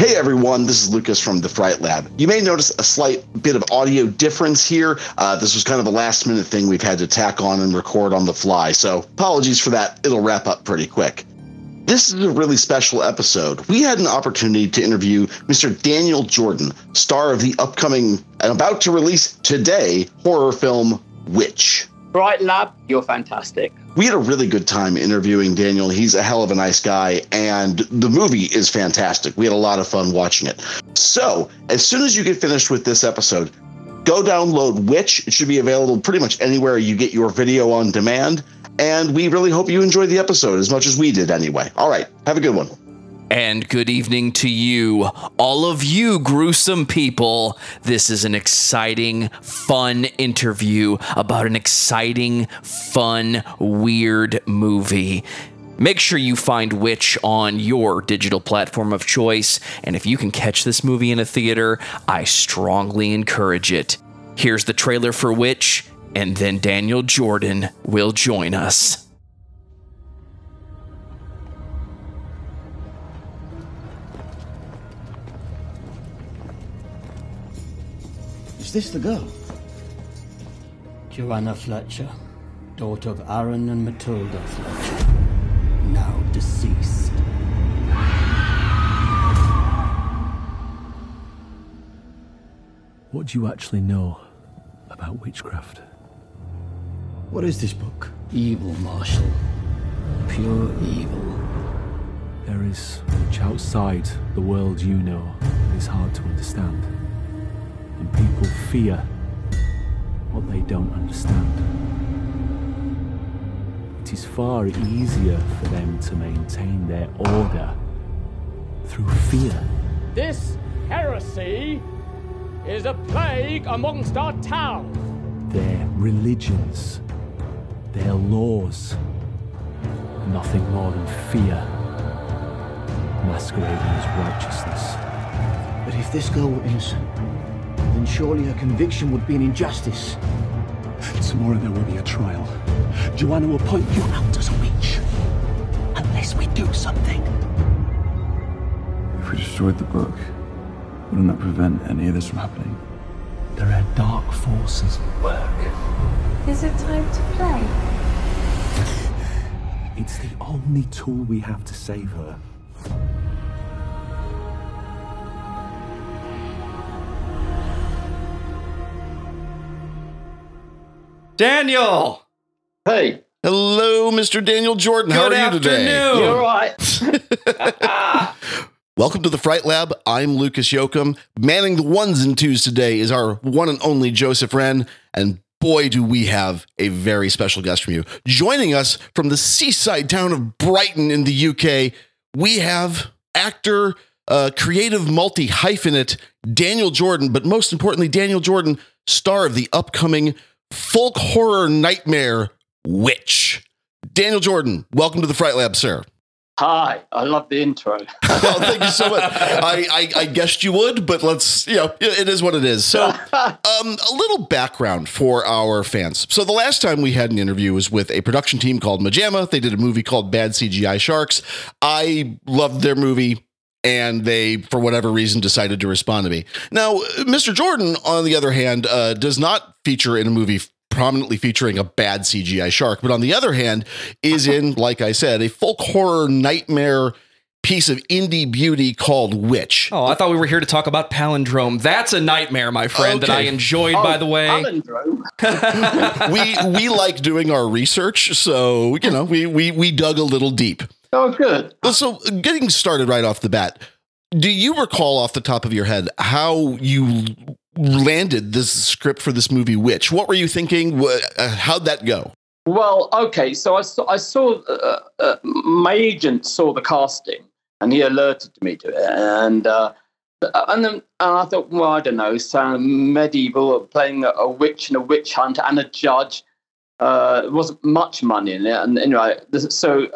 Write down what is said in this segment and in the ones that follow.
Hey everyone, this is Lucas from the Fright Lab. You may notice a slight bit of audio difference here. This was kind of a last minute thing we've had to tack on and record on the fly, so apologies for that. It'll wrap up pretty quick. This is a really special episode. We had an opportunity to interview Mr. Daniel Jordan, star of the upcoming and about to release today horror film Witch. Fright Lab, you're fantastic. We had a really good time interviewing Daniel. He's a hell of a nice guy, and the movie is fantastic. We had a lot of fun watching it. So, as soon as you get finished with this episode, go download Witch. It should be available pretty much anywhere you get your video on demand, and we really hope you enjoy the episode as much as we did anyway. All right, have a good one. And good evening to you, all of you gruesome people. This is an exciting, fun interview about an exciting, fun, weird movie. Make sure you find Witch on your digital platform of choice, and if you can catch this movie in a theater, I strongly encourage it. Here's the trailer for Witch, and then Daniel Jordan will join us. Is this the girl? Joanna Fletcher, daughter of Aaron and Matilda Fletcher, now deceased. What do you actually know about witchcraft? What is this book? Evil, Marshal. Pure evil. There is much outside the world you know that is hard to understand. And people fear what they don't understand. It is far easier for them to maintain their order through fear. This heresy is a plague amongst our towns. Their religions, their laws, nothing more than fear, masquerading as righteousness. But if this girl were innocent, then surely her conviction would be an injustice. Tomorrow there will be a trial. Joanna will point you out as a witch. Unless we do something. If we destroyed the book, wouldn't that prevent any of this from happening? There are dark forces at work. Is it time to play? It's the only tool we have to save her. Daniel! Hey. Hello, Mr. Daniel Jordan. How are you today? You're all right. Welcome to the Fright Lab. I'm Lucas Yoakum. Manning the ones and twos today is our one and only Joseph Wren. And boy, do we have a very special guest from you. Joining us from the seaside town of Brighton in the UK, we have actor, creative multi-hyphenate, Daniel Jordan. But most importantly, Daniel Jordan, star of the upcoming folk horror nightmare, Witch. Daniel Jordan, welcome to the Fright Lab, sir. Hi, I love the intro. Well, thank you so much. I guessed you would, but let's, it is what it is. So a little background for our fans. So the last time we had an interview was with a production team called Majama. They did a movie called Bad CGI Sharks. I loved their movie, and they, for whatever reason, decided to respond to me. Now, Mr. Jordan, on the other hand, does not feature in a movie prominently featuring a bad CGI shark, but on the other hand, is in, like I said, a folk horror nightmare piece of indie beauty called Witch. Oh, I thought we were here to talk about Palindrome. That's a nightmare, my friend, that I enjoyed, by the way. Palindrome. we like doing our research, so, we dug a little deep. Oh, good. So getting started right off the bat, do you recall off the top of your head how you landed this script for this movie, Witch? What were you thinking? How'd that go? Well, okay, so I saw my agent saw the casting, and he alerted me to it, and then I thought, well, I don't know, sound medieval, playing a witch and a witch hunt and a judge. There wasn't much money in it, and anyway, so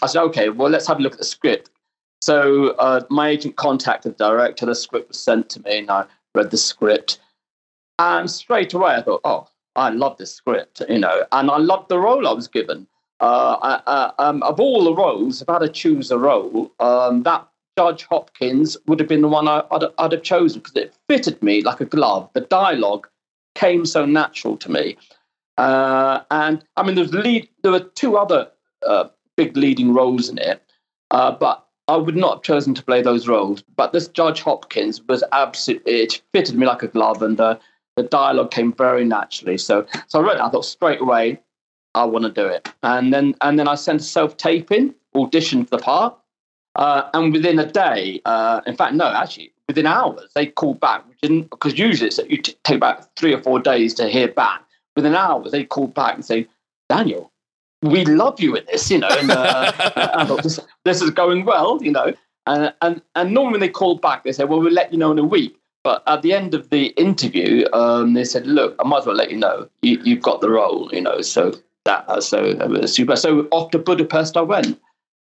I said, okay, well, let's have a look at the script. So my agent contacted the director. The script was sent to me, and I read the script. And straight away, I thought, oh, I love this script, and I loved the role I was given. Of all the roles, if I had to choose a role, that Judge Hopkins would have been the one I'd have chosen because it fitted me like a glove. The dialogue came so natural to me. And I mean, there were two other big leading roles in it, but I would not have chosen to play those roles. But this Judge Hopkins was absolutely, it fitted me like a glove, and the dialogue came very naturally. So I read it, I thought straight away, I want to do it. And then I sent a self-tape in, auditioned for the part, and within a day, in fact, no, actually, within hours, they called back, because usually you take about 3 or 4 days to hear back. Within hours, they called back and say, Daniel, we love you in this, and I thought, this is going well, and normally when they called back, they said, well, we'll let you know in a week. But at the end of the interview, they said, look, I might as well let you know, you've got the role, so that was super. So off to Budapest I went.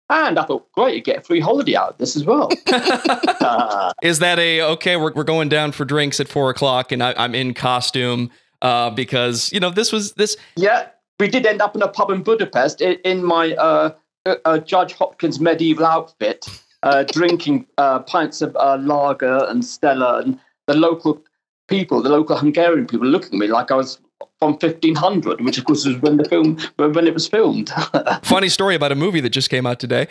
And I thought, great, you get a free holiday out of this as well. Is that okay, we're going down for drinks at 4:00 and I'm in costume because, this. Yeah, we did end up in a pub in Budapest in my Judge Hopkins medieval outfit, drinking pints of lager and Stella, and the local Hungarian people looking at me like I was from 1500, which of course was when it was filmed. Funny story about a movie that just came out today.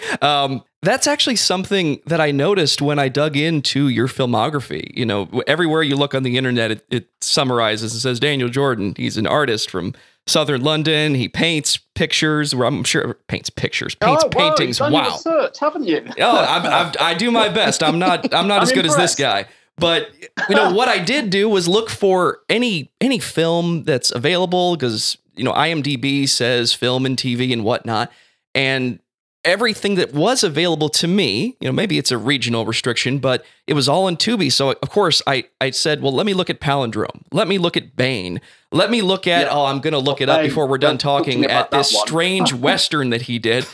That's actually something that I noticed when I dug into your filmography. Everywhere you look on the internet, it summarizes and says Daniel Jordan. He's an artist from Southern London. He paints pictures. I'm sure paints paintings. You've done your research, haven't you? I do my best. I'm not as good as this guy. But what I did do was look for any film that's available, because IMDb says film and TV and whatnot, and everything that was available to me, maybe it's a regional restriction, but it was all in Tubi. So of course I said, well, let me look at Palindrome, let me look at Bane, let me look at I'm going to look it up before we're done talking at this strange Western that he did,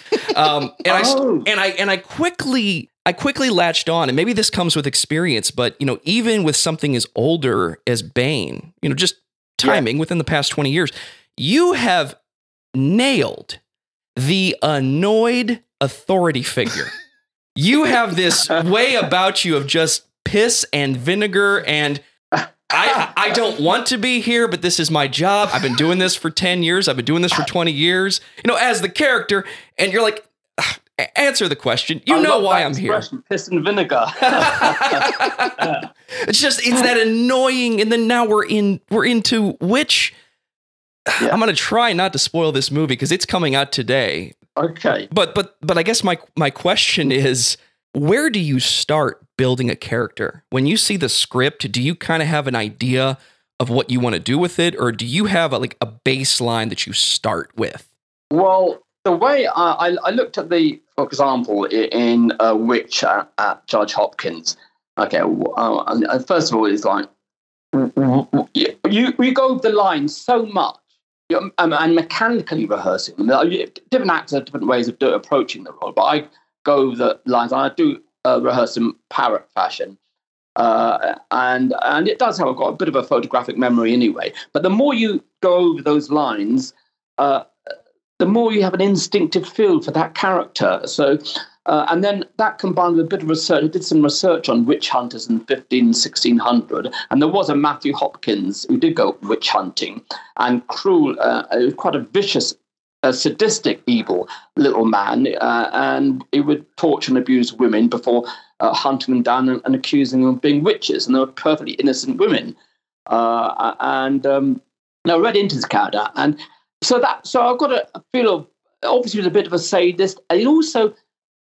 I quickly latched on, and maybe this comes with experience, but, even with something as older as Bane, just timing within the past 20 years, you have nailed the annoyed authority figure. You have this way about you of just piss and vinegar, and I don't want to be here, but this is my job. I've been doing this for 10 years. I've been doing this for 20 years, as the character, and you're like, answer the question. I know why I'm here. Piss and vinegar. It's that annoying. And then now we're into which I'm going to try not to spoil this movie because it's coming out today. Okay. But I guess my question is, where do you start building a character? When you see the script, do you kind of have an idea of what you want to do with it? Or do you have a baseline that you start with? Well, the way I looked at for example, in Witch at Judge Hopkins. Okay, first of all, it's like you go over the line so much, and mechanically rehearsing. Different actors have different ways of approaching the role, but I go over the lines, and I do rehearse in parrot fashion. And it does have, I've got a bit of a photographic memory anyway. But the more you go over those lines, the more you have an instinctive feel for that character. So, and then that combined with a bit of research, I did some research on witch hunters in 1600, and there was a Matthew Hopkins who did go witch hunting, and cruel, quite a vicious, sadistic, evil little man, and he would torture and abuse women before hunting them down and accusing them of being witches, and they were perfectly innocent women. I read into his character, and so I've got a feel of, obviously he was a bit of a sadist, and also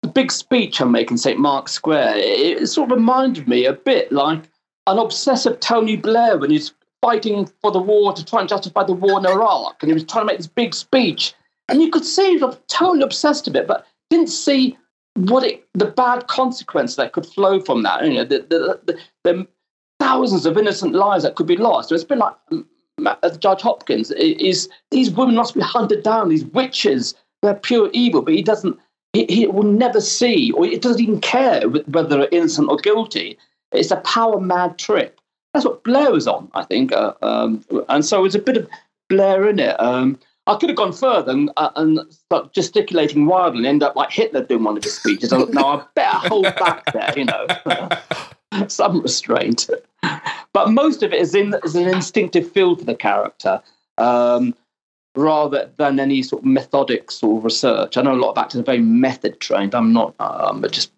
the big speech I'm making, St. Mark's Square, it sort of reminded me a bit like an obsessive Tony Blair when he's fighting for the war to try and justify the war in Iraq, and he was trying to make this big speech, and you could see he was totally obsessed with it, but didn't see the bad consequence that could flow from that. The thousands of innocent lives that could be lost. So it's been like Judge Hopkins is these women must be hunted down, these witches, they're pure evil, but he will never see, or he doesn't even care whether they're innocent or guilty. It's a power mad trip. That's what Blair was on, I think. And so there's a bit of Blair in it. I could have gone further and start gesticulating wildly and end up like Hitler doing one of his speeches. No, I better hold back there, you know. Some restraint. But most of it is an instinctive feel for the character, rather than any sort of methodic sort of research. I know a lot of actors are very method trained. I'm not, but just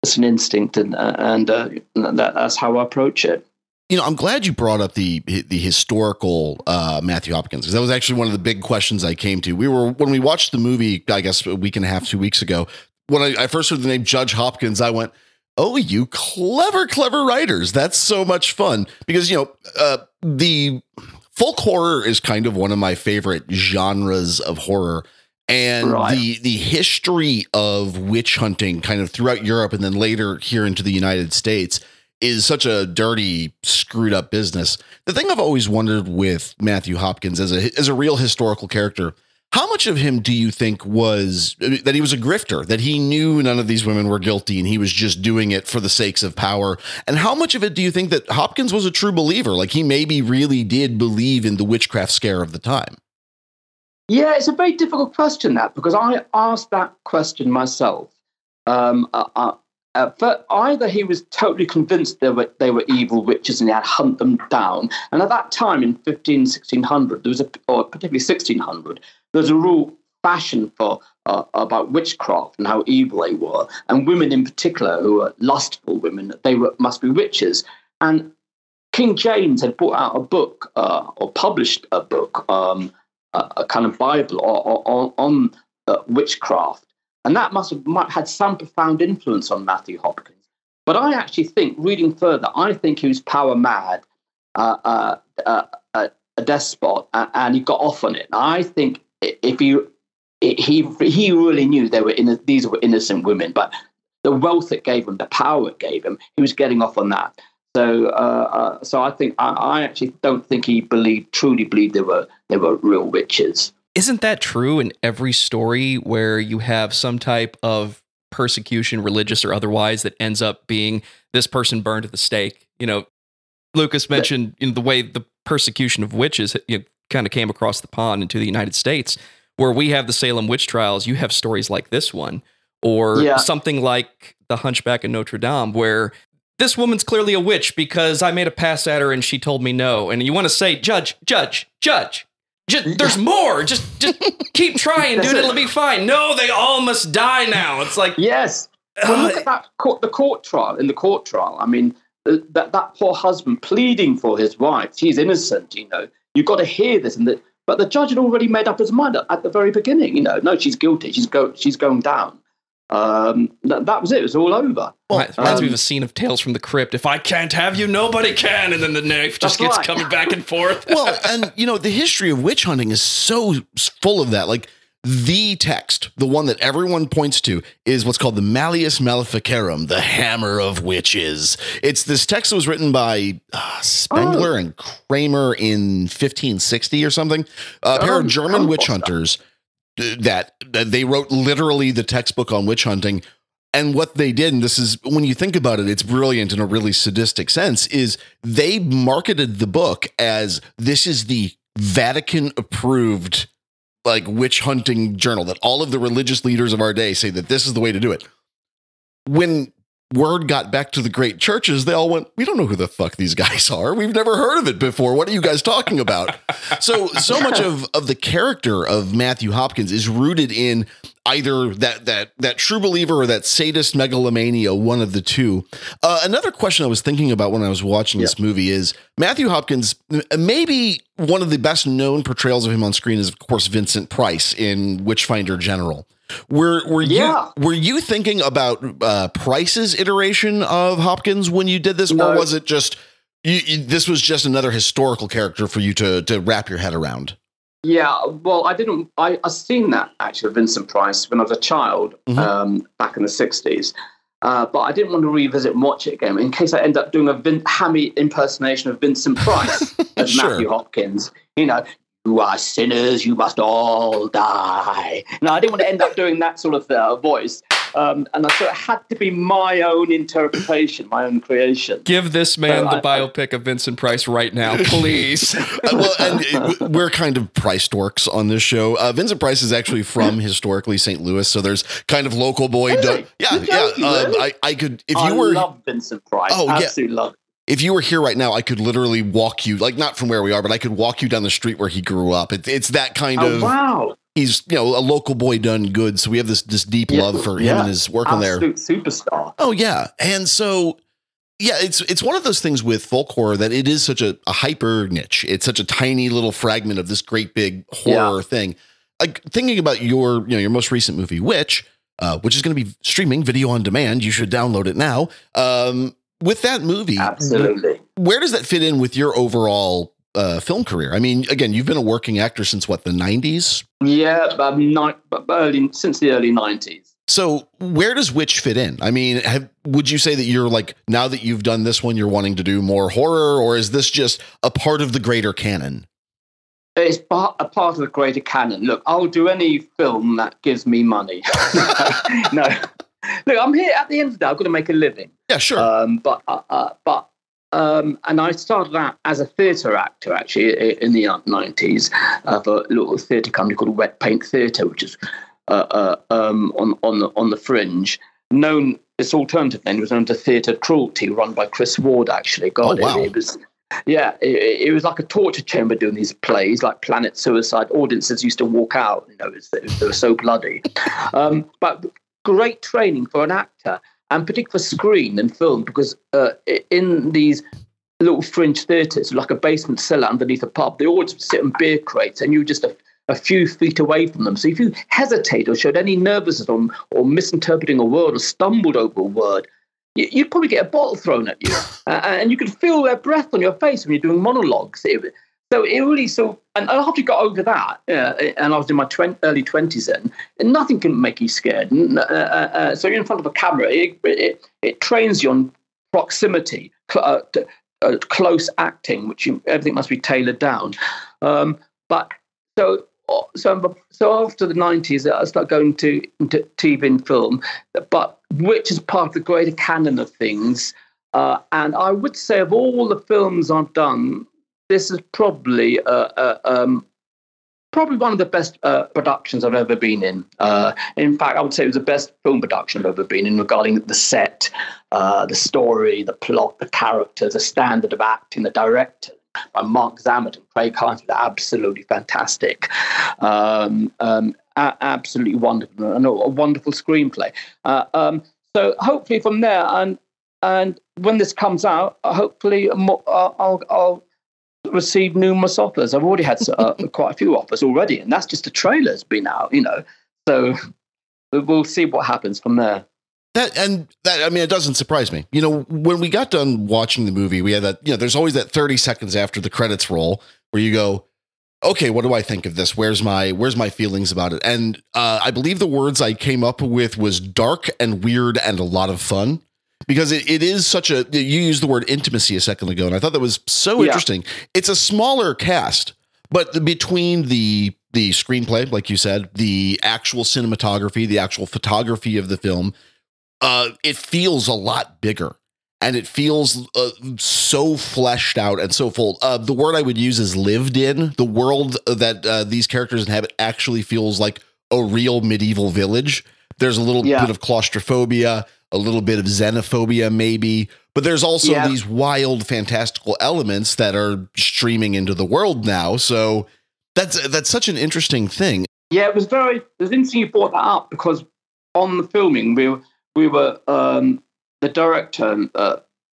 it's an instinct, and that's how I approach it. You know, I'm glad you brought up the historical Matthew Hopkins, because that was actually one of the big questions I came to. When we watched the movie, I guess a week and a half, 2 weeks ago, when I first heard the name Judge Hopkins, I went, "Oh, you clever writers. That's so much fun." Because, you know, the folk horror is kind of one of my favorite genres of horror. And the history of witch hunting kind of throughout Europe and then later here into the United States is such a dirty, screwed up business. The thing I've always wondered with Matthew Hopkins as a real historical character, how much of him do you think was that he was a grifter, that he knew none of these women were guilty and he was just doing it for the sakes of power? And how much of it do you think that Hopkins was a true believer? Like he maybe really did believe in the witchcraft scare of the time? Yeah, it's a very difficult question, that, because I asked that question myself. But either he was totally convinced they were evil witches and he had to hunt them down. And at that time in 1600, or particularly 1600, there was a real fashion for about witchcraft and how evil they were. And women in particular, who were lustful women, must be witches. And King James had brought out a book or published a book, a kind of Bible on witchcraft. And that might have had some profound influence on Matthew Hopkins. But I actually think, reading further, I think he was power mad, a despot, and he got off on it. And I think if he really knew these were innocent women, but the wealth it gave him, the power it gave him, he was getting off on that. So I think I actually don't think he truly believed they were real witches. Isn't that true in every story where you have some type of persecution, religious or otherwise, that ends up being this person burned at the stake? You know, Lucas mentioned the way the persecution of witches kind of came across the pond into the United States, where we have the Salem witch trials. You have stories like this one, or something like the Hunchback of Notre Dame, where this woman's clearly a witch because I made a pass at her and she told me no. And you want to say, judge. There's more. Just keep trying, dude. It'll be fine. No, they all must die now. It's like, yes. Well, look at that the court trial. In the court trial, I mean, that poor husband pleading for his wife. She's innocent. You know, you've got to hear this. But the judge had already made up his mind at the very beginning. You know, no, she's guilty. She's going down. That was it. It was all over. Reminds me of a scene of Tales from the Crypt. If I can't have you, nobody can. And then the knife just gets coming back and forth. Well, and you know, the history of witch hunting is so full of that. Like the text, the one that everyone points to, is what's called the Malleus Maleficarum, the Hammer of Witches. It's this text that was written by Spengler and Kramer in 1560 or something. A pair of German witch hunters that they wrote literally the textbook on witch hunting. And what they did, and this is, when you think about it, it's brilliant in a really sadistic sense, is they marketed the book as this is the Vatican approved like witch hunting journal, that all of the religious leaders of our day say that this is the way to do it. When word got back to the great churches, they all went, we don't know who the fuck these guys are. We've never heard of it before. What are you guys talking about? So much of the character of Matthew Hopkins is rooted in either that true believer or that sadist megalomania, one of the two. Another question I was thinking about when I was watching this movie is Matthew Hopkins, maybe one of the best known portrayals of him on screen is, of course, Vincent Price in Witchfinder General. Were you thinking about Price's iteration of Hopkins when you did this, or was it just this was just another historical character for you to wrap your head around? Yeah, well, I seen that actually with Vincent Price when I was a child, back in the 60s. But I didn't want to revisit and watch it again in case I end up doing a hammy impersonation of Vincent Price as Matthew Hopkins. You know, you are sinners, you must all die. No, I didn't want to end up doing that sort of voice. And I thought it had to be my own interpretation, my own creation. Give this man the biopic of Vincent Price right now, please. Well, and we're kind of Price dorks on this show. Vincent Price is actually from historically St. Louis, so there's kind of local boy. Really? Yeah. I could, if you were. I love Vincent Price. Oh, absolutely love it. If you were here right now, I could literally walk you, like not from where we are, but I could walk you down the street where he grew up. It's that kind of. Wow. He's, a local boy done good. So we have this deep love for him and his work on there. Absolute superstar. Oh yeah. And so, yeah, it's one of those things with folk horror that it is such a hyper niche. It's such a tiny little fragment of this great big horror thing. Like thinking about your most recent movie, which is going to be streaming video on demand. You should download it now. With that movie, absolutely. Where does that fit in with your overall film career? I mean, again, you've been a working actor since what, the 90s? Yeah, since the early 90s. So where does Witch fit in? I mean, would you say that you're like, now that you've done this one, you're wanting to do more horror, or is this just a part of the greater canon? It's a part of the greater canon. Look, I'll do any film that gives me money. No. Look, I'm here at the end of the day. I've got to make a living. Yeah, sure. And I started out as a theatre actor actually in the 90s for a little theatre company called Wet Paint Theatre, which is on the fringe. Known, its alternative name was known to Theatre Cruelty, run by Chris Ward. Actually, God, wow. It was. Yeah, it was like a torture chamber doing these plays, like Planet Suicide. Audiences used to walk out. They were so bloody. But great training for an actor, and particularly for screen and film, because in these little fringe theatres, like a basement cellar underneath a pub, the audience would sit in beer crates, and you were just a few feet away from them. So if you hesitate or showed any nervousness or misinterpreting a word or stumbled over a word, you'd probably get a bottle thrown at you, and you could feel their breath on your face when you're doing monologues. And after you got over that, and I was in my early 20s then, and nothing can make you scared. So you're in front of a camera. It trains you on proximity, close acting, which everything must be tailored down. So after the 90s, I started going into TV and film, but which is part of the greater canon of things. And I would say of all the films I've done, this is probably one of the best productions I've ever been in. In fact, I would say it was the best film production I've ever been in regarding the set, the story, the plot, the characters, the standard of acting, the director. By Mark Zammert and Craig Hines, absolutely fantastic, absolutely wonderful, and a wonderful screenplay. So hopefully from there, and when this comes out, hopefully I'll receive numerous offers. I've already had quite a few offers already, and that's just the trailer's been out, So we'll see what happens from there. It doesn't surprise me. When we got done watching the movie, we had that, there's always that 30 seconds after the credits roll where you go, okay, what do I think of this? Where's my feelings about it? And I believe the words I came up with was dark and weird and a lot of fun, because it is such you used the word intimacy a second ago, and I thought that was so interesting. It's a smaller cast, but between the screenplay, like you said, the actual cinematography, the actual photography of the film, it feels a lot bigger, and it feels so fleshed out and so full. The word I would use is lived in. The world that these characters inhabit actually feels like a real medieval village. There's a little bit of claustrophobia, a little bit of xenophobia maybe, but there's also these wild, fantastical elements that are streaming into the world now. So that's such an interesting thing. Yeah, it was interesting you brought that up, because on the filming, we were the director,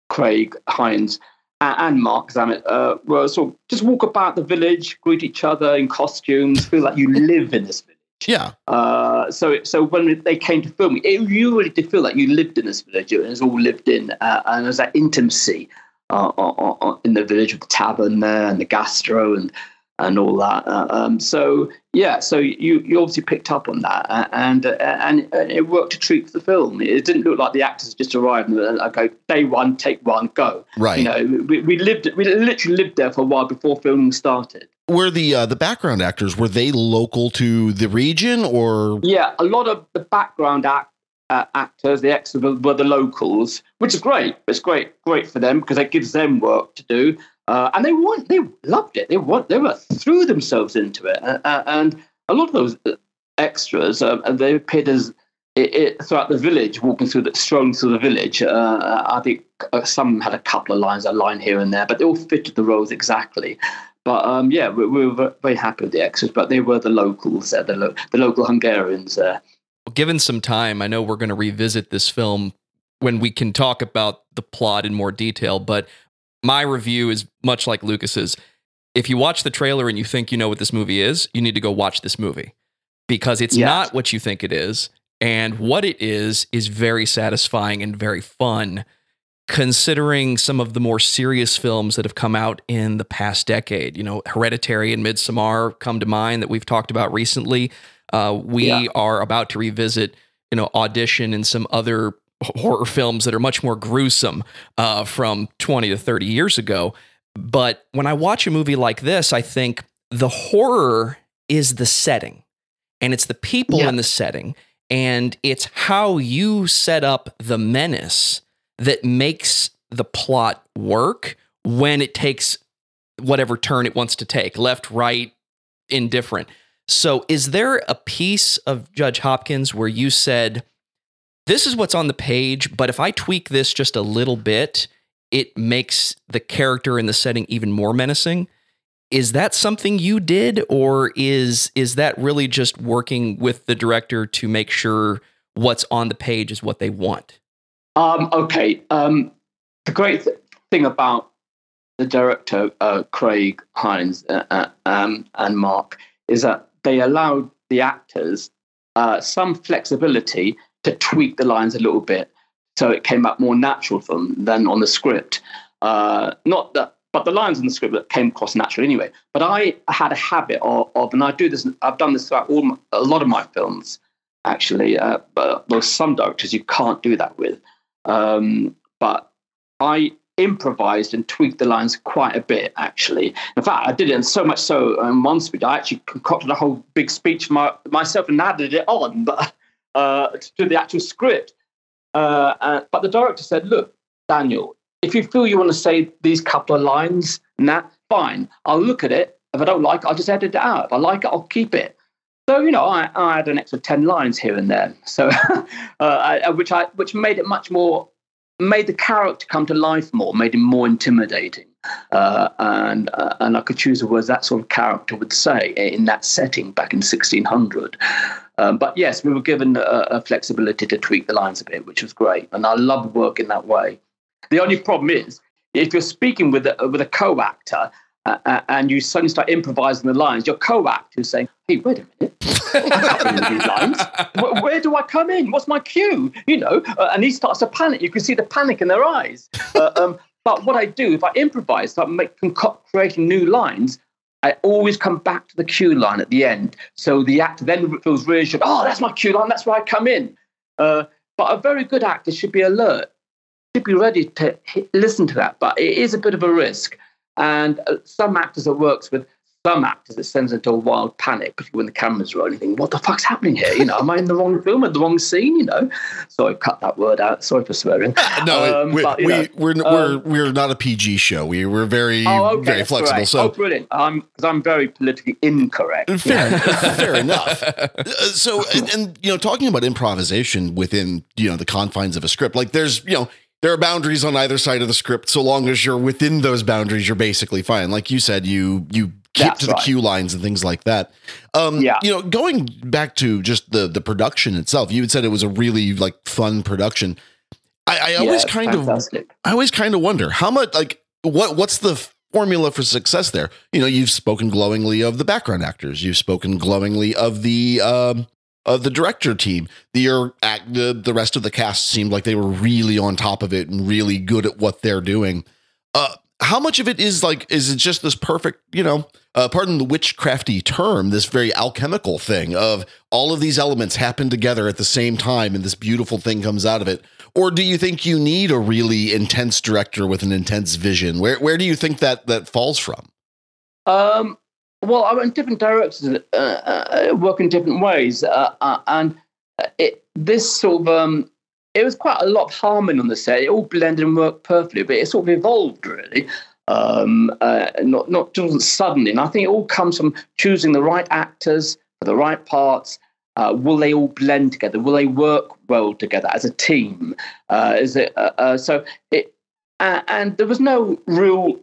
Craig Hines, and Mark Zammett were sort of just walk about the village, greet each other in costumes, feel like you live in this village. Yeah. So when they came to film, you really did feel like you lived in this village. It was all lived in, and there's that intimacy in the village with the tavern there and the gastro and all that. So you obviously picked up on that, and it worked a treat for the film. It didn't look like the actors just arrived and okay, day one, take one, go. Right. We literally lived there for a while before filming started. Were the background actors, were they local to the region, or? Yeah, a lot of the background actors, the extras were the locals, which is great. It's great for them because it gives them work to do. And they loved it. They were threw themselves into it. And a lot of those extras, they appeared as throughout the village, strolling through the village. I think some had a couple of lines, a line here and there, but they all fitted the roles exactly. But we were very happy with the extras, but they were the locals, the local Hungarians there. Well, given some time, I know we're going to revisit this film when we can talk about the plot in more detail, but my review is much like Lucas's. If you watch the trailer and you think you know what this movie is, you need to go watch this movie because it's not what you think it is. And what it is very satisfying and very fun, considering some of the more serious films that have come out in the past decade. You know, Hereditary and Midsommar come to mind that we've talked about recently. We are about to revisit, Audition and some other horror films that are much more gruesome from 20 to 30 years ago. But when I watch a movie like this, I think the horror is the setting, and it's the people in the setting, and it's how you set up the menace that makes the plot work when it takes whatever turn it wants to take, left, right, indifferent. So is there a piece of Judge Hopkins where you said, this is what's on the page, but if I tweak this just a little bit, it makes the character in the setting even more menacing? Is that something you did, or is that really just working with the director to make sure what's on the page is what they want? Okay. The great thing about the director, Craig Hines and Mark, is that they allowed the actors some flexibility to tweak the lines a little bit, so it came out more natural for them than on the script. Not that, but the lines in the script came across natural anyway. But I had a habit of, and I do this. I've done this throughout a lot of my films, actually. But there's some directors you can't do that with. But I improvised and tweaked the lines quite a bit, actually. In fact, I did it, and so much so in one speech, I actually concocted a whole big speech myself and added it on, but to the actual script. But the director said, "Look, Daniel, if you feel you want to say these couple of lines, fine. I'll look at it. If I don't like it, I'll just edit it out. If I like it, I'll keep it." So, I had an extra 10 lines here and there. So, which made it much more, made the character come to life more, made him more intimidating. And I could choose the words that sort of character would say in that setting back in 1600. But yes, we were given a flexibility to tweak the lines a bit, which was great. And I love working that way. The only problem is, if you're speaking with a co-actor and you suddenly start improvising the lines, your co-actor is saying, "Hey, wait a minute, what's happening with these lines? Where do I come in? What's my cue?" And he starts to panic. You can see the panic in their eyes. But what I do, if I improvise, start creating new lines, I always come back to the cue line at the end. So the actor then feels reassured. "Oh, that's my cue line. That's where I come in." But a very good actor should be alert, should be ready to listen to that. But it is a bit of a risk. And some actors it works with, some actors it sends into a wild panic, particularly when the camera's rolling. Thinking, what the fuck's happening here? Am I in the wrong film, in the wrong scene? So I cut that word out. Sorry for swearing. No, we're not a PG show. We're very very flexible. Right. So brilliant. Because I'm very politically incorrect. Fair enough. So and talking about improvisation within the confines of a script, like there's there are boundaries on either side of the script. So long as you're within those boundaries, you're basically fine. Like you said, you keep to the cue lines and things like that. Going back to just the production itself, you had said it was a really fun production. I always kind of wonder how much what's the formula for success there. You've spoken glowingly of the background actors. You've spoken glowingly of the director team. The rest of the cast seemed like they were really on top of it and really good at what they're doing. How much of it is it just this perfect, pardon the witchcrafty term, this very alchemical thing of all of these elements happen together at the same time and this beautiful thing comes out of it? Or do you think you need a really intense director with an intense vision? Where do you think that falls from? Well, different directors work in different ways. And this sort of it was quite a lot of harmony on the set. It all blended and worked perfectly, but it sort of evolved really. Not just suddenly. And I think it all comes from choosing the right actors for the right parts. Will they all blend together? Will they work well together as a team? And there was no real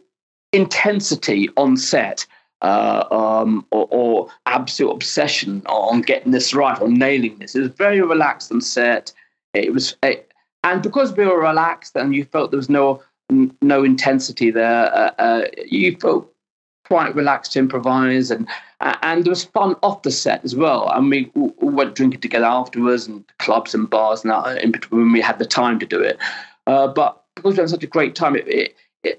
intensity on set or absolute obsession on getting this right or nailing this. It was very relaxed on set. And because we were relaxed and you felt there was no intensity there, you felt quite relaxed to improvise, and there was fun off the set as well. And we went drinking together afterwards, and clubs and bars, and in between when we had the time to do it. But because we had such a great time,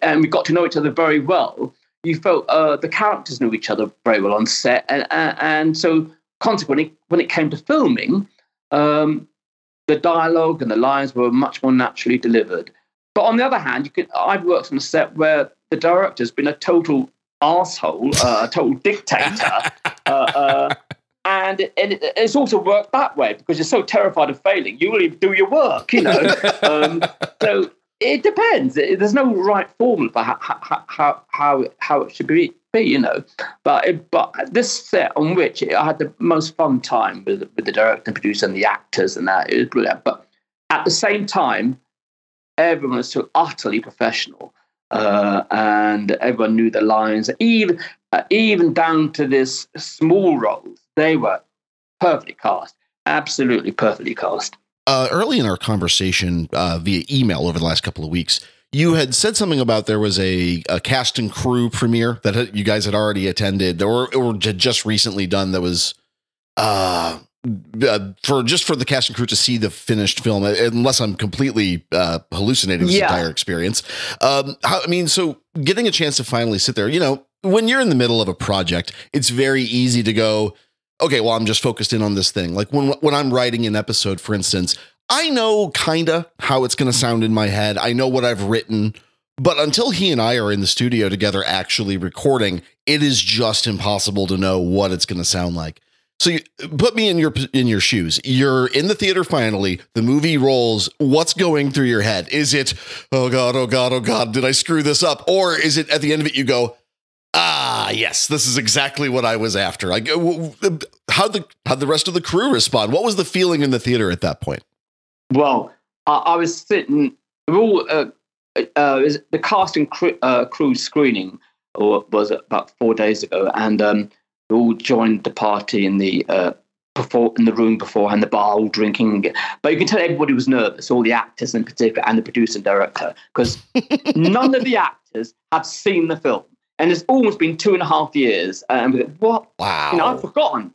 and we got to know each other very well, you felt the characters knew each other very well on set, and so consequently, when it came to filming, the dialogue and the lines were much more naturally delivered. But on the other hand, I've worked on a set where the director's been a total arsehole, a total dictator, and it's also worked that way because you're so terrified of failing, you really do your work, So it depends. There's no right formula for how it should be, But this set on which I had the most fun time with the director and producer and the actors and that, it was brilliant. But at the same time, everyone was so utterly professional, and everyone knew the lines. Even down to this small roles, they were perfectly cast, absolutely perfectly cast. Early in our conversation via email over the last couple of weeks, you had said something about there was a cast and crew premiere that you guys had already attended or had just recently done that was for the cast and crew to see the finished film, unless I'm completely hallucinating this entire experience. So getting a chance to finally sit there, when you're in the middle of a project, it's very easy to go, okay, well, I'm just focused in on this thing. Like when I'm writing an episode, for instance, I know kinda how it's going to sound in my head. I know what I've written, but until he and I are in the studio together actually recording, it is just impossible to know what it's going to sound like. So you put me in your shoes. You're in the theater finally. The movie rolls. What's going through your head? Is it, oh God, oh God, oh God, did I screw this up? Or is it at the end of it, you go, yes, this is exactly what I was after. How'd the rest of the crew respond? What was the feeling in the theater at that point? Well, I was sitting, the casting crew screening was about 4 days ago, and we all joined the party in the room beforehand, the bar, all drinking. But you can tell everybody was nervous, all the actors in particular, and the producer and director, because none of the actors have seen the film. And it's almost been 2.5 years. And we go, what? Wow. I've forgotten,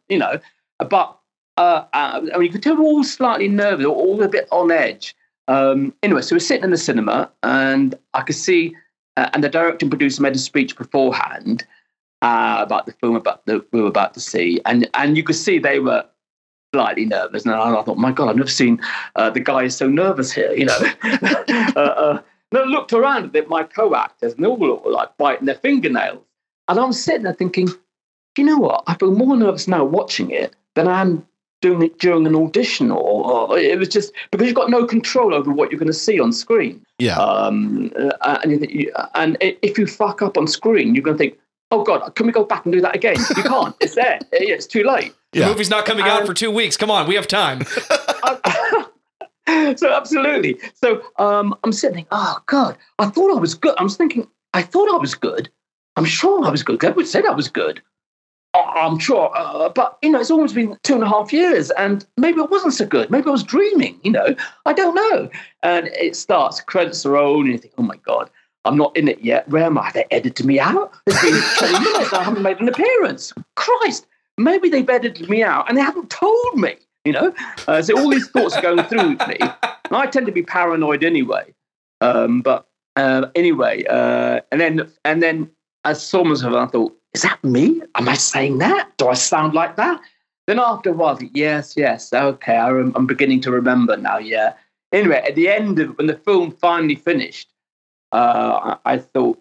But you could tell we're all slightly nervous, all a bit on edge. Anyway, so we're sitting in the cinema, and I could see, and the director and producer made a speech beforehand about the film we were about to see. And you could see they were slightly nervous. And I thought, my God, I've never seen the guy so nervous here, And I looked around at my co-actors, and they all were like biting their fingernails. And I was sitting there thinking, you know what? I feel more nervous now watching it than I am doing it during an audition. Or it was just because you've got no control over what you're going to see on screen. Yeah. And if you fuck up on screen, you're going to think, oh God, can we go back and do that again? You can't. It's there. It's too late. The movie's not coming out for 2 weeks. Come on, we have time. So absolutely. So I'm sitting thinking, oh God, I thought I was good. I was thinking, I thought I was good. I'm sure I was good. Everyone said I was good. I'm sure. But, it's almost been 2.5 years, and maybe I wasn't so good. Maybe I was dreaming, I don't know. And it starts, credits roll, and you think, oh my God, I'm not in it yet. Where am I? They edited me out. It's been 20 minutes and I haven't made an appearance. Christ, maybe they've edited me out and they haven't told me. So all these thoughts are going through me. And I tend to be paranoid anyway. But anyway, and then I saw myself and I thought, is that me? Am I saying that? Do I sound like that? Then after a while, I think, yes, okay, I'm beginning to remember now. Yeah. Anyway, at the end of when the film finally finished, I thought,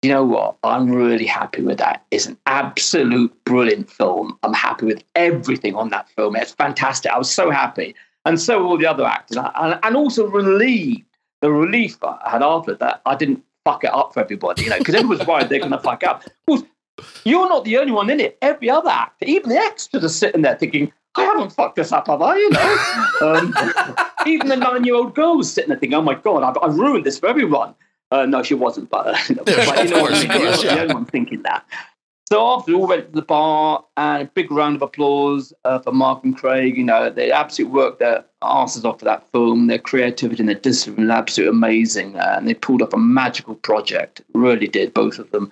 you know what? I'm really happy with that. It's an absolute brilliant film. I'm happy with everything on that film. It's fantastic. I was so happy. And so were all the other actors. And also relieved, the relief I had after that, I didn't fuck it up for everybody, because everyone's worried they're going to fuck up. Of course, you're not the only one in it. Every other actor, even the extras, are sitting there thinking, I haven't fucked this up, have I? Even the 9-year-old girl was sitting there thinking, oh my God, I've ruined this for everyone. No, she wasn't, but you're not the only one thinking that. So after all went to the bar, and a big round of applause for Mark and Craig. They absolutely worked their asses off for that film. Their creativity and their discipline were absolutely amazing, and they pulled off a magical project. Really did, both of them.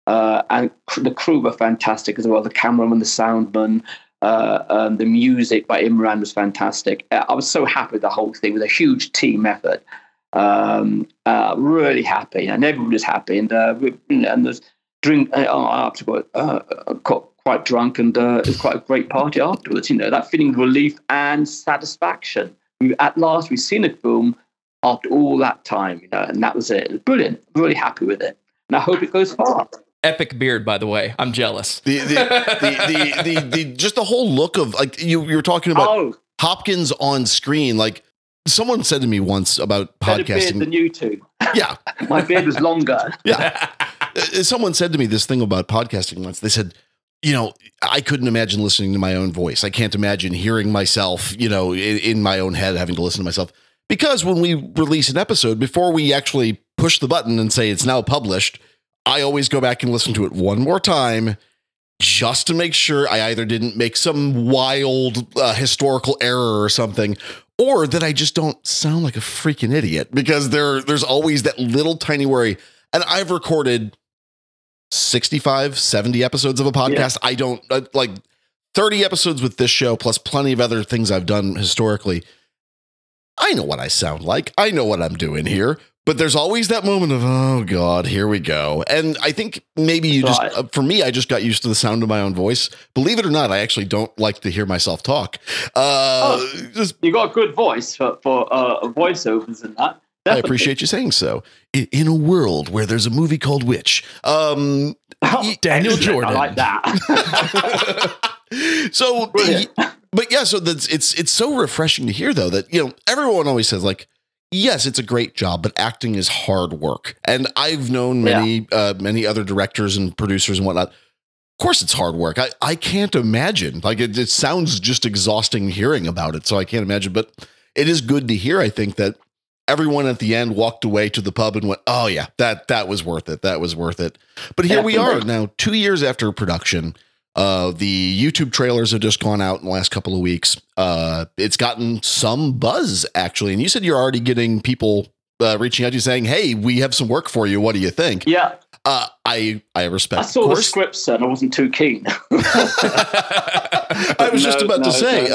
And the crew were fantastic as well. The cameraman, the soundman, the music by Imran was fantastic. I was so happy with the whole thing. It was a huge team effort. Really happy, and everyone was happy. And there's drink. I got quite drunk, and it was quite a great party afterwards. That feeling of relief and satisfaction. At last, we've seen a film after all that time. And that was it. It was brilliant. Really happy with it, and I hope it goes far. Epic beard, by the way. I'm jealous. The just the whole look of, like, you were talking about Hopkins on screen. Like, someone said to me once about podcasting. Better beard than you two. Yeah, my beard was longer. Yeah, someone said to me this thing about podcasting once. They said, I couldn't imagine listening to my own voice. I can't imagine hearing myself, in my own head, having to listen to myself. Because when we release an episode, before we actually push the button and say it's now published, I always go back and listen to it one more time just to make sure I either didn't make some wild historical error or something, or that I just don't sound like a freaking idiot, because there's always that little tiny worry. And I've recorded 65, 70 episodes of a podcast. Yeah. I don't like 30 episodes with this show, plus plenty of other things I've done historically. I know what I sound like. I know what I'm doing here. But there's always that moment of, oh God, here we go. And I think maybe for me, I just got used to the sound of my own voice. Believe it or not, I actually don't like to hear myself talk. You got a good voice for voiceovers and that. Definitely. I appreciate you saying so. In a world where there's a movie called Witch, Daniel Jordan. I like that. So, but yeah, so it's so refreshing to hear, though, that, everyone always says, like, yes, it's a great job, but acting is hard work. And I've known many other directors and producers and whatnot. Of course, it's hard work. I can't imagine. Like, it sounds just exhausting hearing about it. So I can't imagine. But it is good to hear, I think, that everyone at the end walked away to the pub and went, oh, yeah, that was worth it. That was worth it. But here we are now, 2 years after production. The YouTube trailers have just gone out in the last couple of weeks. It's gotten some buzz, actually. And you said you're already getting people reaching out to you saying, hey, we have some work for you. What do you think? Yeah. I respect. I saw the script, sir, and I wasn't too keen. I was just about to say,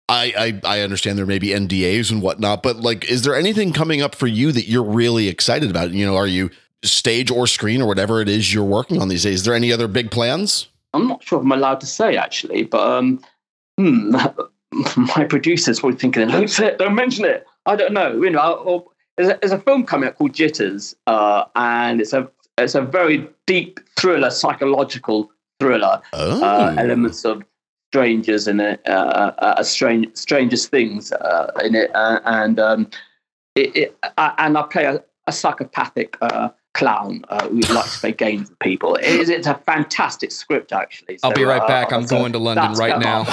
I understand there may be NDAs and whatnot, but, like, is there anything coming up for you that you're really excited about? Are you stage or screen or whatever it is you're working on these days? Is there any other big plans? I'm not sure if I'm allowed to say, actually, but my producer's probably thinking, don't say it, don't mention it. I don't know. There's a film coming out called Jitters, and it's a very deep thriller, psychological thriller. Elements of strangers in it, strangest things in it, and I play a psychopathic clown who likes to play games with people. It's a fantastic script, actually. So, I'll be right back. I'm going to London right now.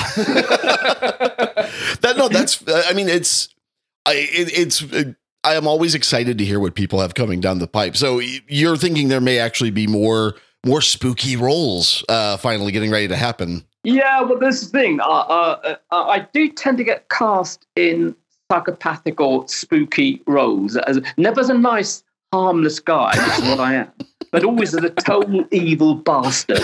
I am always excited to hear what people have coming down the pipe. So you're thinking there may actually be more spooky roles finally getting ready to happen. Yeah, well, this is the thing. I do tend to get cast in psychopathic or spooky roles. Never as a nice, harmless guy, which is what I am, but always as a total evil bastard.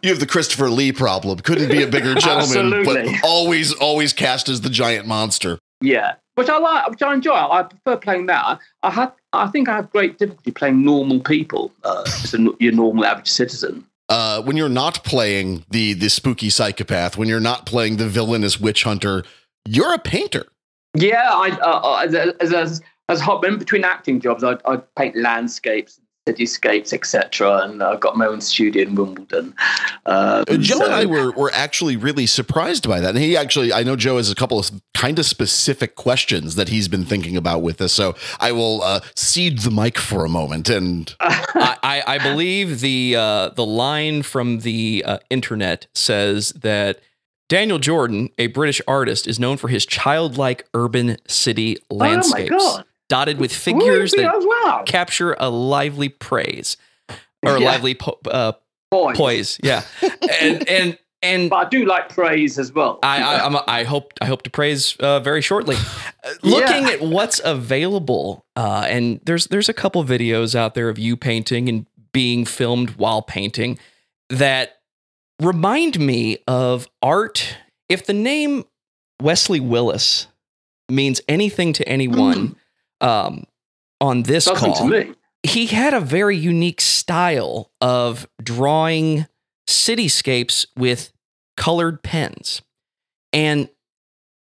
You have the Christopher Lee problem. Couldn't be a bigger gentleman, but always cast as the giant monster. Yeah, which I like, which I enjoy. I prefer playing that. I think I have great difficulty playing normal people, just your normal average citizen. When you're not playing the spooky psychopath, when you're not playing the villainous witch hunter, you're a painter. Yeah, as in between acting jobs, I'd paint landscapes, cityscapes, etc. And I've got my own studio in Wimbledon. Joe and I were actually really surprised by that. And I know Joe has a couple of kind of specific questions that he's been thinking about with this. So I will cede the mic for a moment. And I believe the line from the internet says that Daniel Jordan, a British artist, is known for his childlike urban city landscapes. Oh my God. Dotted with figures that capture a lively praise or lively poise. Yeah. And but I do like praise as well. I hope to praise very shortly. Looking at what's available, and there's a couple videos out there of you painting and being filmed while painting that remind me of art. If the name Wesley Willis means anything to anyone on this call, he had a very unique style of drawing cityscapes with colored pens. And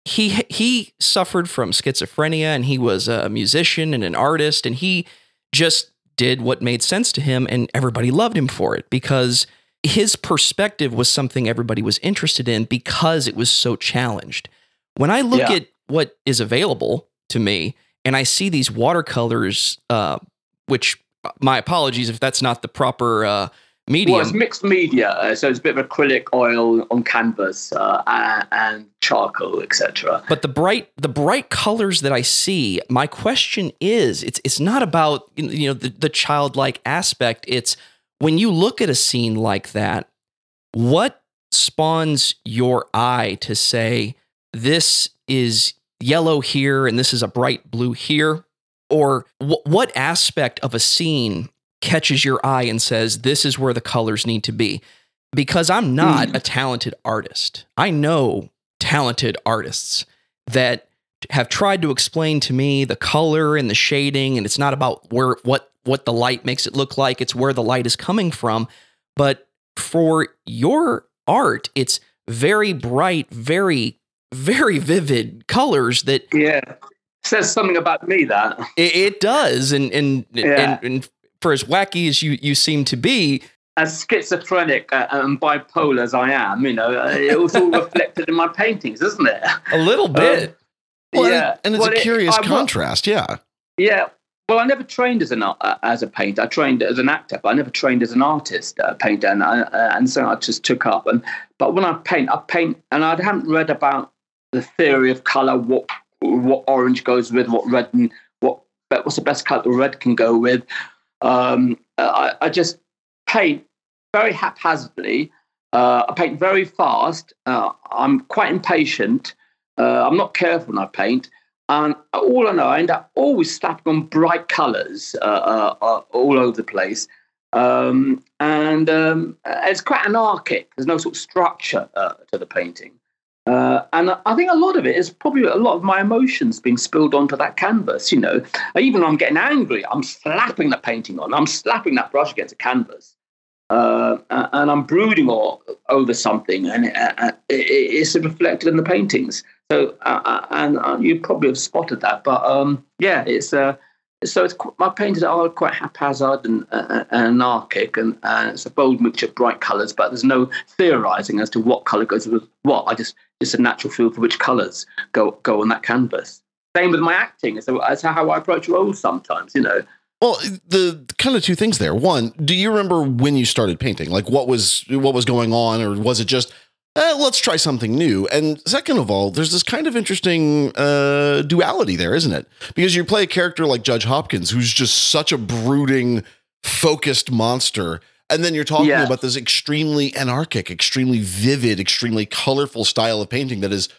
he suffered from schizophrenia, and he was a musician and an artist, and he just did what made sense to him, and everybody loved him for it because his perspective was something everybody was interested in because it was so challenged. When I look at what is available to me, and I see these watercolors, which, my apologies if that's not the proper medium. Well, it's mixed media, so it's a bit of acrylic, oil on canvas, and charcoal, etc. But the bright colors that I see, my question is, it's not about the childlike aspect. It's when you look at a scene like that, what spawns your eye to say this is yellow here and this is a bright blue here? Or what aspect of a scene catches your eye and says, this is where the colors need to be? Because I'm not a talented artist. I know talented artists that have tried to explain to me the color and the shading, and it's not about what the light makes it look like, it's where the light is coming from. But for your art, it's very bright, very, very vivid colors that says something about me. That it does, and for as wacky as you seem to be, as schizophrenic and bipolar as I am, it was all reflected in my paintings, isn't it? A little bit. And it's a curious contrast. Yeah. Well, I never trained as a painter. I trained as an actor, but I never trained as an artist painter, and so I just took up. But when I paint, and I haven't read about the theory of color, what orange goes with what red, and what's the best color red can go with. I just paint very haphazardly. I paint very fast. I'm quite impatient. I'm not careful when I paint. And all I know, I end up always slapping on bright colours all over the place. And it's quite anarchic. There's no sort of structure to the painting. And I think a lot of it is probably a lot of my emotions being spilled onto that canvas. Even when I'm getting angry, I'm slapping the painting on. I'm slapping that brush against the canvas. And I'm brooding over something, and it's reflected in the paintings. So, and you probably have spotted that, but my paintings are quite haphazard and anarchic, and it's a bold mixture of bright colours, but there's no theorising as to what colour goes with what. It's a natural feel for which colours go on that canvas. Same with my acting, as how I approach roles sometimes, Well, the kind of two things there. One, do you remember when you started painting? Like what was going on, or was it just, let's try something new? And second of all, there's this kind of interesting duality there, isn't it? Because you play a character like Judge Hopkins, who's just such a brooding, focused monster. And then you're talking about this extremely anarchic, extremely vivid, extremely colorful style of painting that is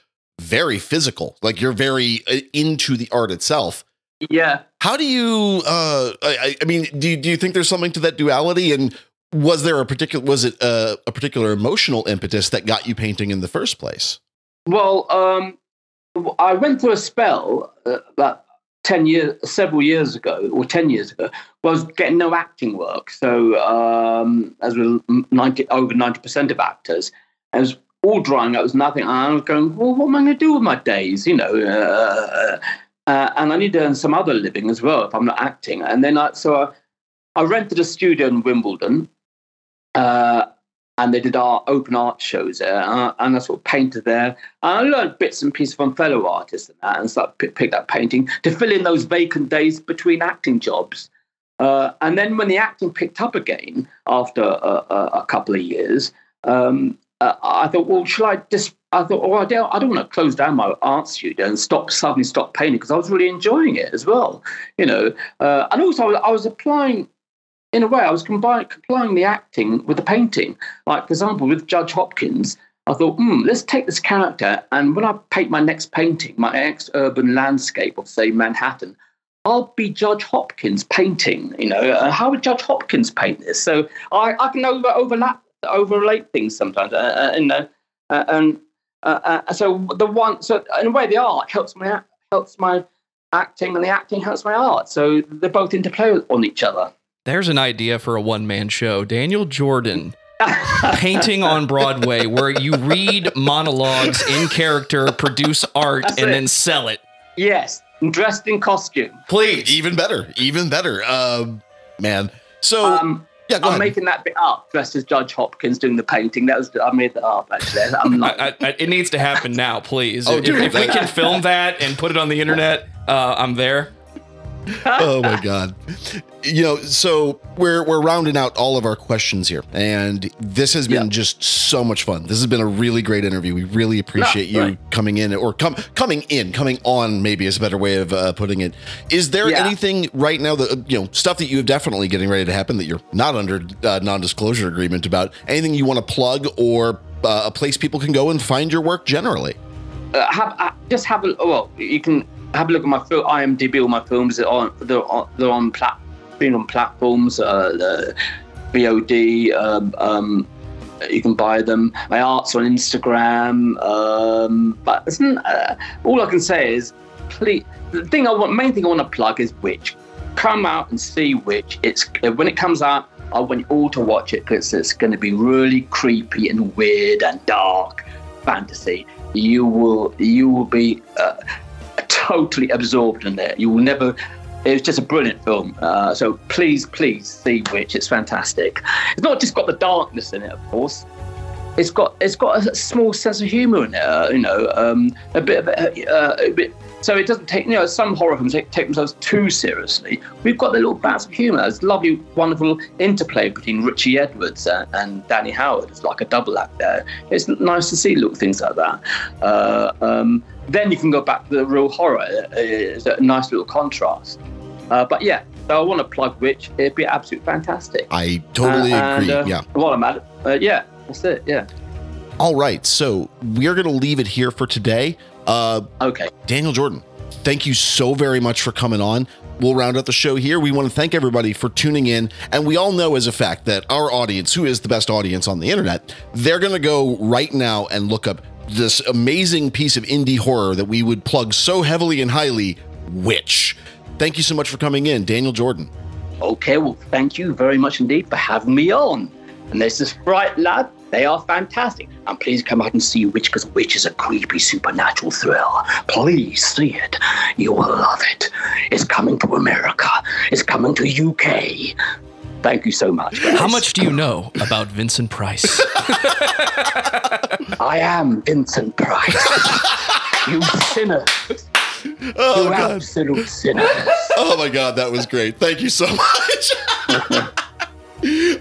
very physical. Like you're very into the art itself. Yeah. How do you, I mean, do you think there's something to that duality? And was it a particular emotional impetus that got you painting in the first place? Well, I went through a spell about several years ago, or 10 years ago, was getting no acting work. So, as with over 90% of actors, I was all drying up, there was nothing. And I was going, well, what am I going to do with my days? And I need to earn some other living as well if I'm not acting. And then I I rented a studio in Wimbledon, and they did our open art shows there, and I sort of painted there. And I learned bits and pieces from fellow artists and that, and started picked up painting to fill in those vacant days between acting jobs. And then when the acting picked up again after a couple of years, I thought, well, I don't want to close down my art studio and suddenly stop painting, because I was really enjoying it as well, And also I was applying. In a way, I was combining the acting with the painting. Like, for example, with Judge Hopkins, I thought, let's take this character, and when I paint my next painting, my next urban landscape of, say, Manhattan, I'll be Judge Hopkins painting, how would Judge Hopkins paint this? So I can overlap things sometimes, so in a way, the art helps my acting, and the acting helps my art. So they both interplay on each other. There's an idea for a one-man show. Daniel Jordan painting on Broadway, where you read monologues in character, produce art, then sell it. Yes, dressed in costume. Please. Even better. Man. So, I'm making that bit up, dressed as Judge Hopkins doing the painting. I made that up, actually. It needs to happen now, please. If we can film that and put it on the internet, I'm there. Oh my God. So we're rounding out all of our questions here, and this has been just so much fun. This has been a really great interview. We really appreciate you coming in, or coming on, maybe is a better way of putting it. Is there anything right now that, stuff that you have definitely getting ready to happen that you're not under non-disclosure agreement about, anything you want to plug, or a place people can go and find your work generally? You can have a look at my IMDb. All my films they're on platforms, the VOD. You can buy them. My art's on Instagram. But all I can say is, please. The main thing I want to plug is Witch. Come out and see Witch. When it comes out, I want you all to watch it, because it's going to be really creepy and weird and dark fantasy. You will be totally absorbed in it. You will never. It's just a brilliant film. So please see Witch. It's fantastic. It's not just got the darkness in it, of course. It's got a small sense of humour in it. A bit. So it doesn't take. Some horror films take themselves too seriously. We've got the little bits of humour. There's lovely, wonderful interplay between Richie Edwards and Danny Howard. It's like a double act there. It's nice to see little things like that. Then you can go back to the real horror. It's a nice little contrast. But yeah, so I want to plug Witch. It'd be absolutely fantastic. I totally agree. While I'm at it, that's it. Yeah. All right, so we're going to leave it here for today. Okay. Daniel Jordan, thank you so very much for coming on. We'll round out the show here. We want to thank everybody for tuning in. And we all know as a fact that our audience, who is the best audience on the internet, they're going to go right now and look up this amazing piece of indie horror that we would plug so heavily and highly, Witch. Thank you so much for coming in, Daniel Jordan. Okay, well, thank you very much indeed for having me on. And there's this Fright Lab. They are fantastic. And please come out and see Witch, because Witch is a creepy supernatural thrill. Please see it. You will love it. It's coming to America. It's coming to UK. Thank you so much, guys. How much do you know about Vincent Price? I am Vincent Price. You sinners. Oh, you God. Absolute sinners. Oh, my God. That was great. Thank you so much.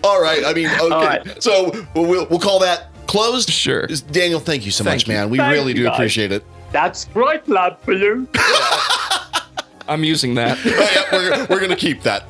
All right. I mean, okay. Right. So we'll call that closed. Sure. Daniel, thank you so much, man. We really do appreciate it. That's Fright Lab for you. I'm using that. Oh, yeah, we're going to keep that.